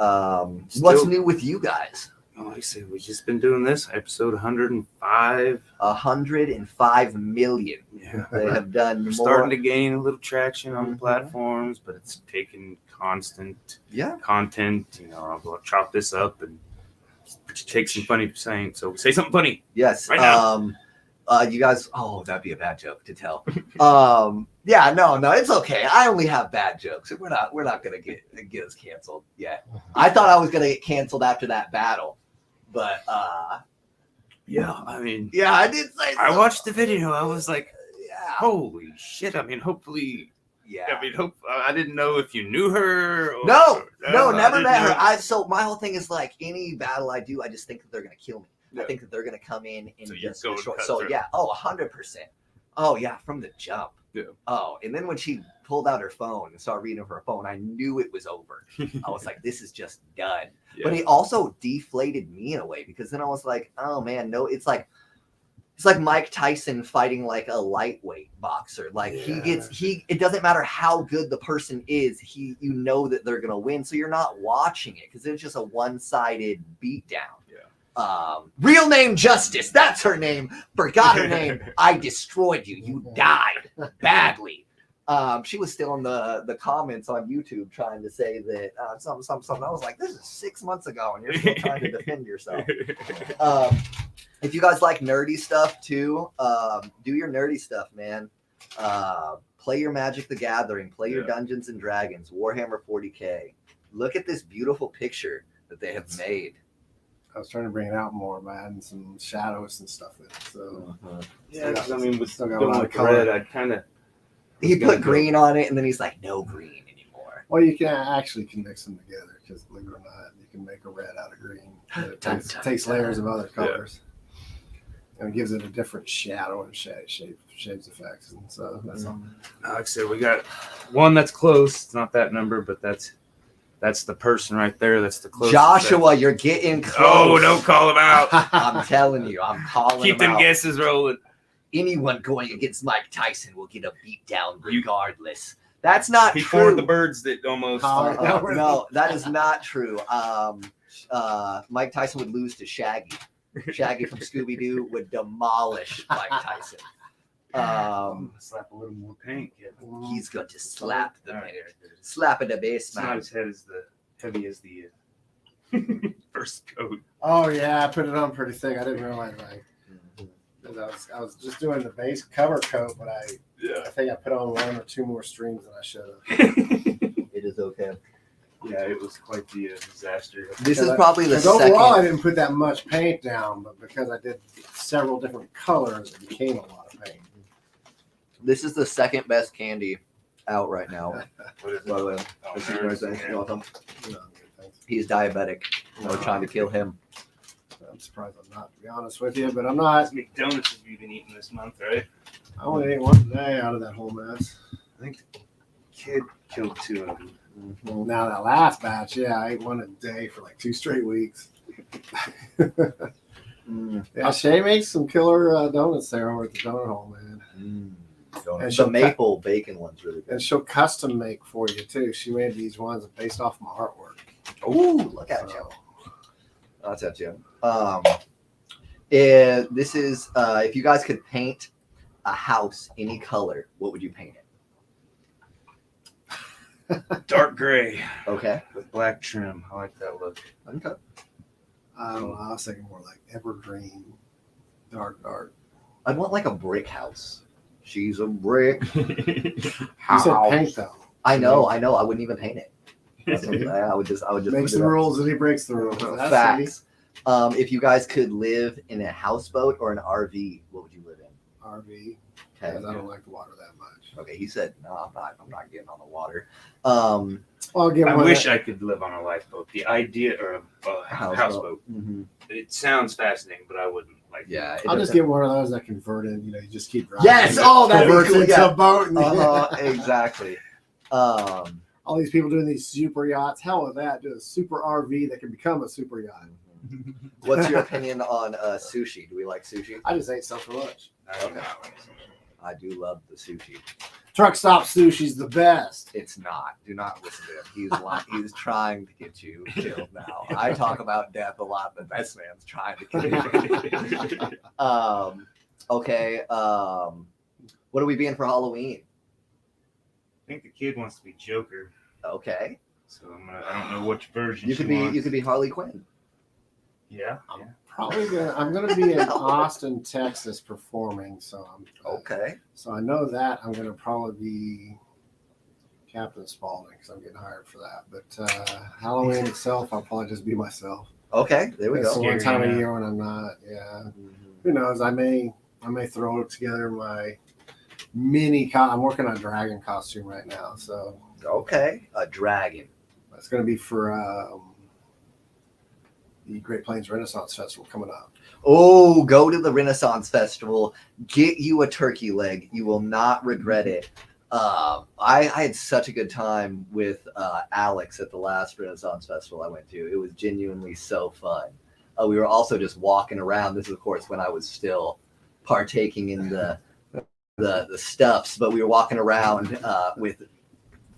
What's new with you guys? Like I said, we've just been doing this episode 105. 105 million. Yeah. They have done We're more. starting to gain a little traction on the Mhm. platforms, but it's taking constant Yeah. content. I'll chop this up and take some funny saying. So say something funny. Yes. Right now. You guys. Oh, that'd be a bad joke to tell. Yeah. No. It's okay. I only have bad jokes. We're not gonna get us canceled yet. I thought I was gonna get canceled after that battle, but Yeah, I mean, yeah, I did say. So. I watched the video. I was like, Yeah. holy shit. I mean, hopefully. Yeah. I mean, I didn't know if you knew her. Or, No, I never didn't met her. know. So my whole thing is like any battle I do, I just think that they're gonna kill me. Yeah. I think that they're gonna come in and So you just go and destroy. cut So through. yeah, 100%. Oh yeah, from the jump. Yeah. Oh, and then when she pulled out her phone and started reading her phone, I knew it was over. I was like, this is just done. Yeah. But it also deflated me in a way because then I was like, oh man, no, it's like Mike Tyson fighting like a lightweight boxer. Like it doesn't matter how good the person is, you know that they're gonna win. So you're not watching it because it's just a one-sided beatdown. Yeah. Real name Justice. That's her name. Forgot her name. I destroyed you. You died badly. She was still in the comments on YouTube trying to say that something. I was like, this is 6 months ago, and you're still trying to defend yourself. If you guys like nerdy stuff too, do your nerdy stuff, man. Play your Magic the Gathering. Play your Dungeons and Dragons. Warhammer 40K. Look at this beautiful picture that they have made. I was trying to bring it out more by adding some shadows and stuff in it. So Yeah, 'cause I mean, with Still got a going lot of with color. red, I'd kind of. He put green on it, and then he's like, no green anymore. well, you can actually mix them together because believe it or not, you can make a red out of green. And it Dun, takes, dun, takes dun. layers of other colors. And it gives it a different shadow and shapes effects. And so that's all. Like I said, we got one that's close. It's not that number, but that's the person right there. That's the closest. Joshua, you're getting close. Oh, don't call him out. I'm telling you, I'm calling Keep him them out. guesses rolling. Anyone going against Mike Tyson will get a beat down regardless. That's not He true. formed the birds that almost. No, that is not true. Mike Tyson would lose to Shaggy. Shaggy from Scooby-Doo would demolish Mike Tyson. Slap a little more paint. Yeah. He's going to slap the All right. slap in the base, It's not man. as heavy as the first coat. Oh yeah, I put it on pretty thick. I didn't realize I was just doing the base cover coat, but I think I put on 1 or 2 more strings than I should have. It is okay. Yeah, it was quite the disaster. This is probably the Because overall, I second. didn't put that much paint down, but because I did several different colors, it became a lot of paint. This is the second best candy out right now. What is it? By the way, Oh, this is what I say. You're welcome. No, thanks. He's diabetic. We're trying to kill him. I'm surprised I'm not, to be honest with you, but I'm not. That's McDonald's have you been eating this month, right? I only ate one today out of that whole mess. I think the kid killed 2 of them. Now that last batch, yeah, I ate one a day for like 2 straight weeks. Yeah, Shay makes some killer donuts there over at the donut hole, man. And The she'll maple bacon one's really good. And she'll custom make for you too. She made these ones based off my artwork. Ooh, look at you. So, That's at you. This is if you guys could paint a house any color, what would you paint it? Dark gray Okay. with black trim. I like that look. Okay. I don't know. I was thinking more like evergreen, dark. I'd want like a brick house. She's a brick. You said paint though. I know. I wouldn't even paint it. I would just Makes put it the up. rules and he breaks the rules. That's Facts. If you guys could live in a houseboat or an RV, what would you live in? RV. Okay. Because I don't like the water that much. Okay. He said, "No, I'm not getting on the water." Well, I'll get I one. wish I could live on a lifeboat. The idea, or a houseboat. Mm-hmm. It sounds fascinating, but I wouldn't like. Yeah. I'll just get one of those that convert in. You know, you just keep driving. Yes. Oh, that'd be converts cool. into Yeah. a boat. And Exactly. all these people doing these super yachts. Hell with that. Do a super RV that can become a super yacht. What's your opinion on sushi? Do we like sushi? I just ate some for lunch. I don't know. I do love the sushi. Truck stop sushi's the best. It's not. Do not listen to him. He's lying. He's trying to get you killed now. I talk about death a lot, but this man's trying to kill you. Okay. What are we being for Halloween? I think the kid wants to be Joker, Okay. so I don't know which version. You she could be. wants. You could be Harley Quinn. Yeah. I'm gonna be in Austin, Texas performing, so Okay. So I know that I'm gonna probably be Captain Spaulding because I'm getting hired for that. But Halloween itself, I'll probably just be myself. Okay. There we It's the go. one time Scary, of yeah. year when I'm not. Yeah. Mhm. Who knows? I may throw together my I'm working on a dragon costume right now, so Okay. A dragon. it's gonna be for the Great Plains Renaissance Festival coming up. Oh, go to the Renaissance Festival. Get you a turkey leg. You will not regret it. I had such a good time with Alex at the last Renaissance Festival I went to. It was genuinely so fun. We were also just walking around. This is, of course, when I was still partaking in the stuffs, but we were walking around with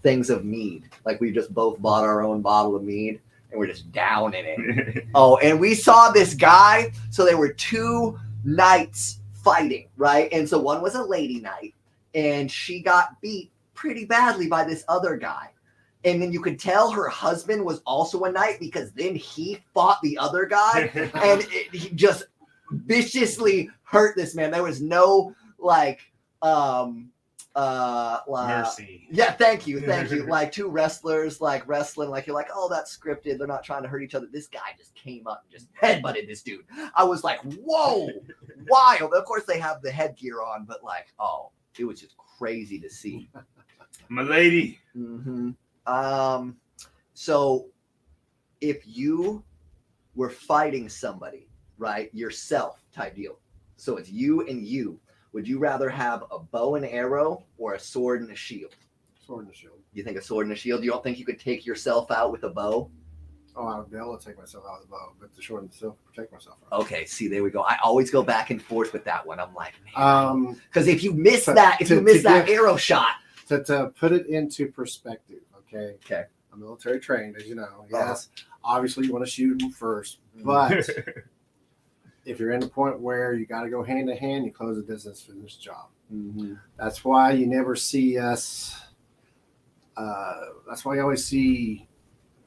things of mead. Like we just both bought our own bottle of mead. And we're just down in it. Oh, and we saw this guy. So there were two knights fighting, right? And so one was a lady knight, and she got beat pretty badly by this other guy. And then you could tell her husband was also a knight because then he fought the other guy, and he just viciously hurt this man. There was no Mercy. Yeah, thank you. Like two wrestlers like wrestling, like you're like, oh, that's scripted. They're not trying to hurt each other. This guy just came up and just headbutted this dude. I was like, whoa, wild. Of course they have the headgear on, but like, oh, it was just crazy to see. My lady. Mm-hmm. So if you were fighting somebody, right, yourself type deal. So it's you and you. Would you rather have a bow and arrow or a sword and a shield? Sword and a shield. You think a sword and a shield? You don't think you could take yourself out with a bow? Oh, I would be able to take myself out of the bow, but the sword and the shield protect myself. Out. Okay, see, there we go. I always go back and forth with that one. I'm like, man, because if you miss to- that, if to- you miss to that get- arrow shot, To put it into perspective, okay? Okay. I'm military trained, as you know. Uh-huh. Yes, obviously you want to shoot them first, but if you're in the point where you got to go hand to hand, you close the distance for this job. mm-hmm. That's why you never see us. That's why you always see,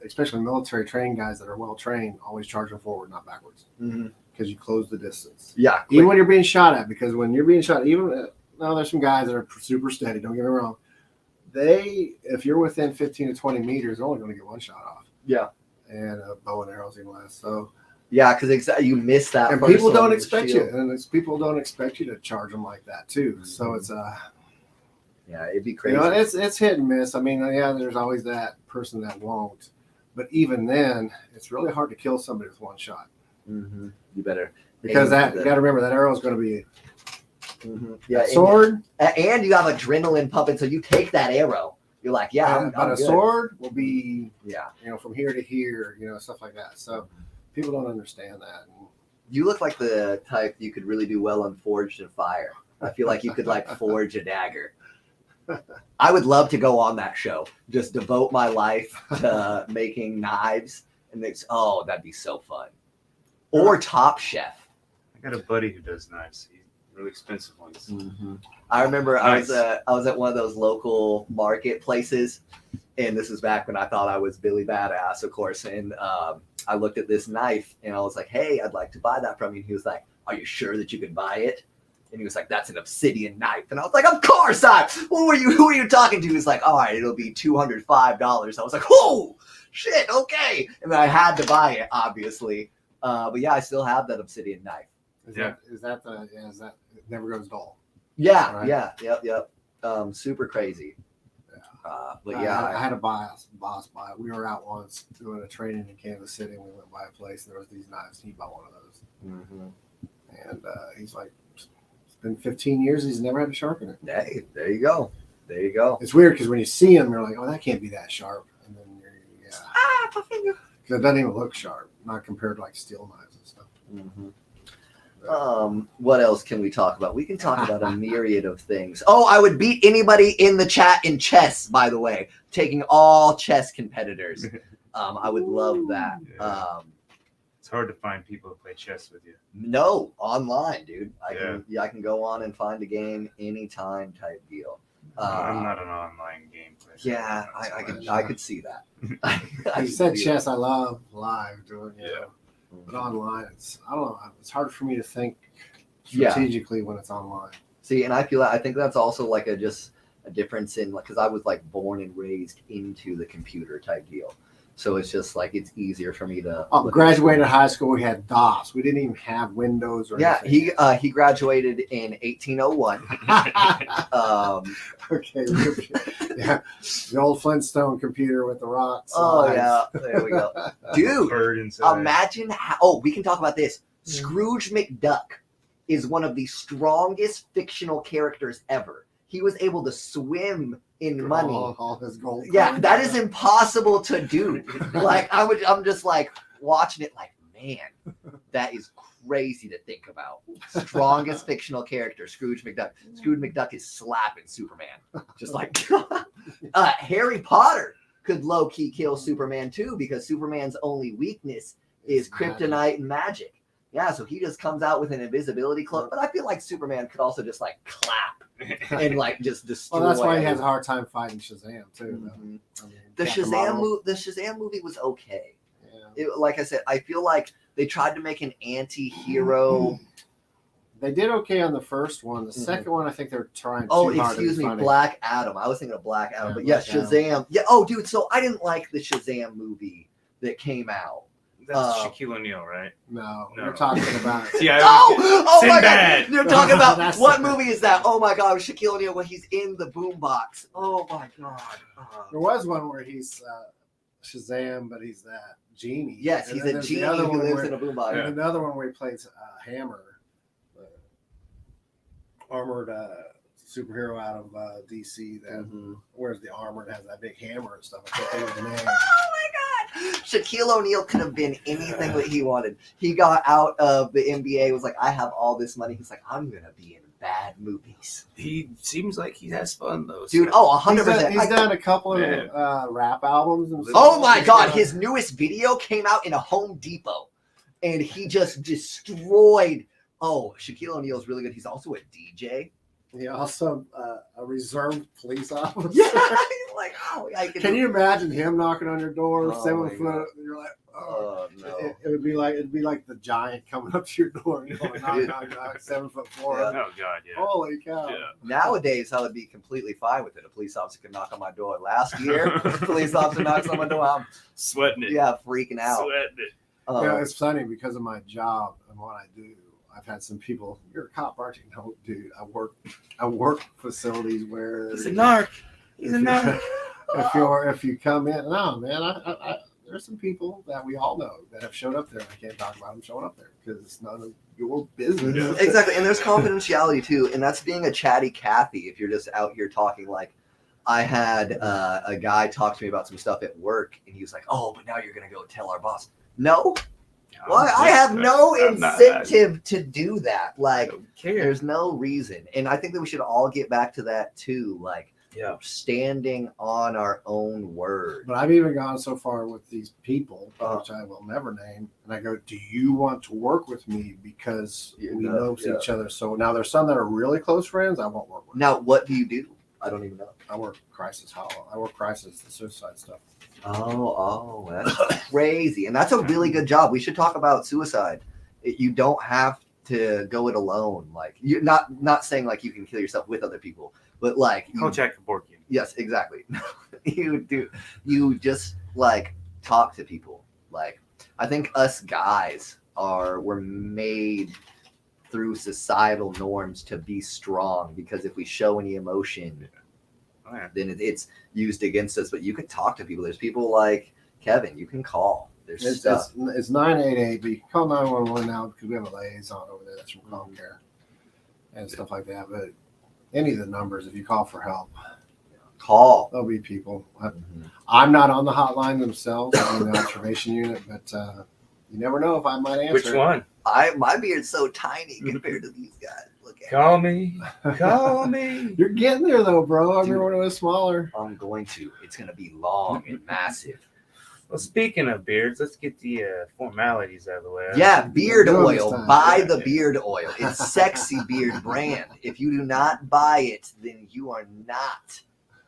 especially military trained guys that are well trained, always charging forward, not backwards, because you close the distance. Yeah, Even when you're being shot at, because when you're being shot, even now there's some guys that are super steady. Don't get me wrong. If you're within 15 to 20 meters, they're only going to get one shot off. Yeah. And a bow and arrows even less. So. Yeah, because you miss that. And first people one don't with the expect shield. you, and people don't expect you to charge them like that too. So it's Yeah, it'd be you crazy. know, it's hit and miss. I mean, yeah, there's always that person that won't, but even then, it's really hard to kill somebody with one shot You better because aim that for you the- got to remember that arrow is going to be yeah, sword. and you have adrenaline pumping, so you take that arrow. You're like, yeah, but I'm a good. sword will be Yeah, from here to here, stuff like that. So people don't understand that. you look like the type you could really do well on Forged in Fire. I feel like you could like forge a dagger. I would love to go on that show. Just devote my life to making knives, and that'd be so fun. Or Top Chef. I got a buddy who does knives. He's really expensive ones. I remember Nice. I was at one of those local marketplaces, and this was back when I thought I was Billy Badass, of course. And I looked at this knife, and I was like, "Hey, I'd like to buy that from you." And he was like, "Are you sure that you could buy it?" And he was like, "That's an obsidian knife." And I was like, "Of course I." Who are you talking to? He's like, "All right, it'll be $205." I was like, "Oh shit, okay." And then I had to buy it, obviously. But yeah, I still have that obsidian knife. Is that it never goes dull? Yeah, Right. yeah, yep. Super crazy. But yeah, I had a boss buy it. We were out once doing a training in Kansas City, and we went by a place, and there was these knives. And he bought one of those, and he's like, "It's been 15 years. He's never had to sharpen it." Hey, there you go. There you go. It's weird because when you see them, you're like, "Oh, that can't be that sharp," and then My finger. because it doesn't even look sharp, not compared to like steel knives and stuff. What else can we talk about? We can talk about a myriad of things. Oh, I would beat anybody in the chat in chess, by the way, taking all chess competitors. I would love that. Yeah. It's hard to find people who play chess with you. No, online, dude. I can go on and find a game anytime type deal. I'm not an online game player. Yeah, I could see that. You said chess. I love live doing it. Yeah. But online, I don't know. It's hard for me to think strategically when it's online. See, and I think that's also like just a difference in because I was like born and raised into the computer type deal. So it's just like it's easier for me to. Graduated high school. We had DOS. We didn't even have Windows or anything. He graduated in 1801. Okay. Yeah, the old Flintstone computer with the rocks. Oh yeah, there we go, dude. Bird inside. Imagine how. Oh, we can talk about this. Scrooge McDuck is one of the strongest fictional characters ever. He was able to swim in money. All his gold. Yeah, that is impossible to do. Like I'm just like watching it like, man, that is crazy to think about. Strongest fictional character, Scrooge McDuck. Scrooge McDuck is slapping Superman. Just like Harry Potter could low-key kill Superman too, because Superman's only weakness is kryptonite and magic. Yeah, so he just comes out with an invisibility cloak. But I feel like Superman could also just like clap and like just destroy. Well, that's why he has a hard time fighting Shazam too. Mm-hmm. I mean, the Shazam movie was okay. Yeah. Like I said, I feel like they tried to make an anti-hero. They did okay on the first one. The second one, I think they're trying too hard. Oh, excuse me, funny. Black Adam. I was thinking of Black Adam, but Black Shazam. Adam. Yeah. Oh, dude. So I didn't like the Shazam movie that came out. That's Shaquille O'Neal, right? No, we're talking about. Yeah. Oh my Sinbad. God! You're talking about what movie is that? Oh my God, Shaquille O'Neal when he's in the boombox. Oh my God. There was one where he's Shazam, but he's that genie. Yes, he's a genie who lives in a boombox. And another one where he plays Hammer, armored superhero out of DC that wears the armor and has that big hammer and stuff. I can't think of the name. Shaquille O'Neal could have been anything that he wanted. He got out of the NBA, was like, I have all this money. He's like, I'm going to be in bad movies. He seems like he has fun, though. Dude, 100%. He's done a couple of rap albums. And oh, my God. His newest video came out in a Home Depot, and he just destroyed. Oh, Shaquille O'Neal's really good. He's also a DJ. He also a reserve police officer. Yeah, like, oh, can you imagine him knocking on your door, 7 foot? God. You're like, oh no. It'd be like the giant coming up to your door. You know, knock, 7 foot 4. Yeah. Oh God, yeah. Holy cow! Yeah. Nowadays, I would be completely fine with it. A police officer could knock on my door. Last year, a police officer knocks on my door. I'm sweating it. Yeah, freaking out. Sweating it. Yeah, it's funny because of my job and what I do. I've had some people. You're a cop, aren't you? No, dude. I work facilities where he's a narc. He's a narc. If you come in, no, man. I there's some people that we all know that have showed up there. I can't talk about them showing up there because it's none of your business. Yeah. Exactly, and there's confidentiality too, and that's being a chatty Cathy. If you're just out here talking, like I had a guy talk to me about some stuff at work, and he was like, "Oh, but now you're gonna go tell our boss." No. Well, I have no incentive to do that. Like, there's no reason. And I think that we should all get back to that too. Like, standing on our own word. But I've even gone so far with these people, which I will never name, and I go, do you want to work with me? Because we know each other. So now there's some that are really close friends I won't work with. Now, what do you do? I don't even know. I work crisis hollow. I work crisis, the suicide stuff. Oh, that's crazy. And that's a really good job. We should talk about suicide. You don't have to go it alone. Like, you're not saying like you can kill yourself with other people, but like call Jack Kevorkian. Yes, exactly. You do. You just like talk to people. Like, I think us guys were made through societal norms to be strong, because if we show any emotion, then it's used against us. But you can talk to people. There's people like Kevin you can call. There's stuff. It's 988, but you can call 911 now because we have a liaison over there that's from home care and stuff like that. But any of the numbers, if you call for help, there'll be people. I'm not on the hotline themselves. I'm in the observation unit, but You never know if I might answer. Which one? My beard's so tiny compared to these guys. Look at Call me. Call me. You're getting there though, bro. I Dude. remember when it was smaller. I'm going to. It's gonna be long and massive. Well, speaking of beards, let's get the formalities out of the way. Yeah, beard Doing this oil. time. Buy the Yeah. beard oil. It's sexy beard brand. If you do not buy it, then you are not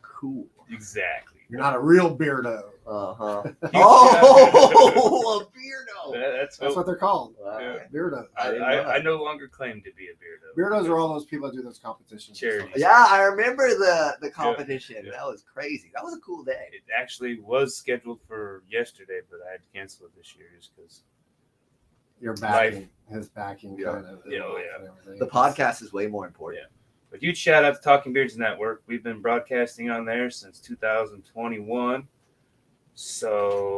cool. Exactly. You're not a real beardo. Uh-huh. You Oh, a beardo. That's That's what they're called. Wow. Beardos. I no longer claim to be a beardo. Beardos are all those people that do those competitions. Charities. Yeah, I remember the competition. Yeah. That was crazy. That was a cool day. It actually was scheduled for yesterday, but I had to cancel it this year just because. Your backing, his backing Yeah. kind of. Yeah, oh, yeah. and everything. The podcast is way more important. But huge shout out to Talking Beards Network. We've been broadcasting on there since 2021. So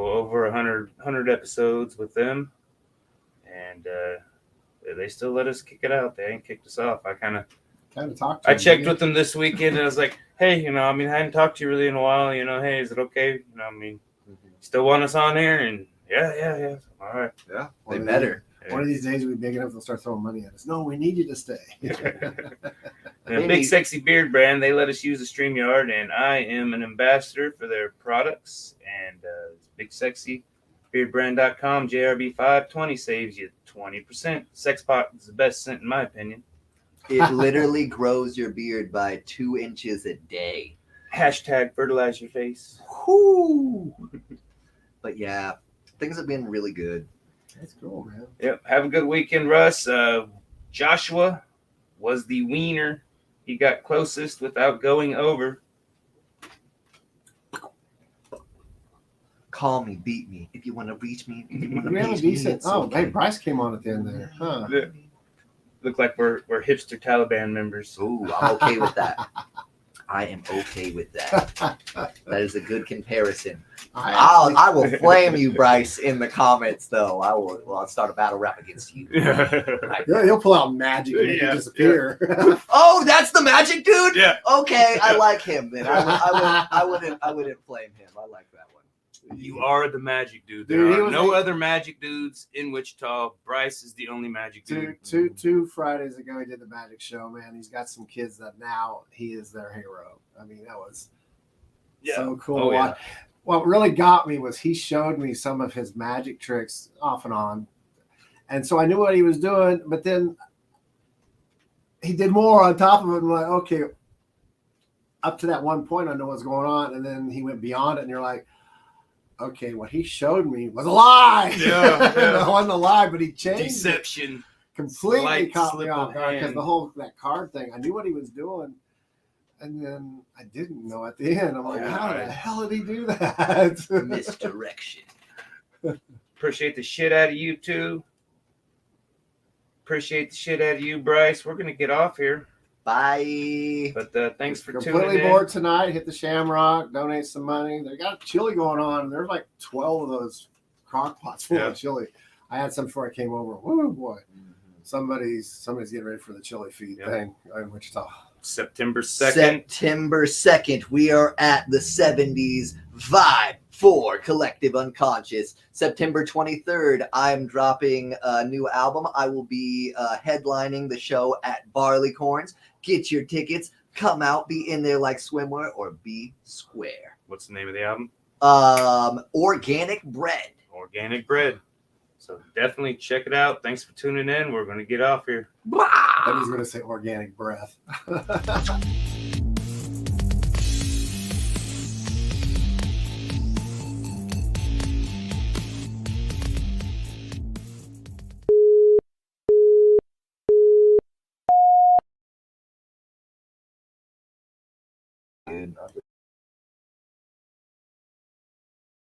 over 100 episodes with them. And they still let us kick it out. They ain't kicked us off. I talked to him, checked didn't with them this weekend and I was like, hey, I hadn't talked to you really in a while. Hey, is it okay? Still want us on there? And yeah. All right. Yeah, One they of better. you? One of these days we'll be big enough they'll start throwing money at us. No, we need you to stay. And Big Sexy Beard Brand, they let us use the StreamYard, and I am an ambassador for their products. And BigSexyBeardBrand.com, JRB520 saves you 20%. Sexpot is the best scent in my opinion. It literally grows your beard by 2 inches a day. Hashtag fertilize your face. Whoo! But yeah, things have been really good. That's cool, man. Yep. Have a good weekend, Russ. Joshua was the wiener. He got closest without going over. Call me, beat me. If you want to reach me, if you want to We have a reach me, decent. it's Oh, okay. hey, Bryce came on at the end there. Huh. Yeah. Look like we're hipster Taliban members. Ooh, I'm okay with that. I am okay with that. That is a good comparison. I will flame you, Bryce, in the comments, though. I'll start a battle rap against you. Right. Yeah, he'll pull out magic and make Yeah, it disappear. Oh, that's the magic dude. Yeah. Okay, I like him. Then I wouldn't flame him. I like that one. You are the magic dude. Dude, he There are was no a- other magic dudes in Wichita. Bryce is the only magic dude. Two Fridays ago, he did the magic show, man. He's got some kids that now he is their hero. I mean, that was so cool to watch. What really got me was he showed me some of his magic tricks off and on. And so I knew what he was doing, but then he did more on top of it. And I'm like, okay, up to that one point, I know what's going on. And then he went beyond it, and you're like, okay, what he showed me was a lie. Yeah. It wasn't a lie, but he changed it. Deception. Completely Slight caught me slip off of guard because hand. the whole that card thing, I knew what he was doing, and then I didn't know at the end. I'm like, how the hell did he do that? Misdirection. Appreciate the shit out of you too. Appreciate the shit out of you, Bryce. We're gonna get off here, Bye. but thanks for tuning Completely in. bored tonight. Hit the Shamrock, donate some money. They got chili going on. There's like 12 of those crock pots full of chili. I had some before I came over. Oh boy, somebody's getting ready for the chili feed thing in Wichita. September 2nd. September 2nd, we are at the 70s Vibe for Collective Unconscious. September 23rd, I'm dropping a new album. I will be headlining the show at Barleycorns. Get your tickets. Come out, be in there like swimwear or be square. What's the name of the album? Organic Bread. Organic Bread. So definitely check it out. Thanks for tuning in. We're going to get off here. I was going to say organic breath. Dude.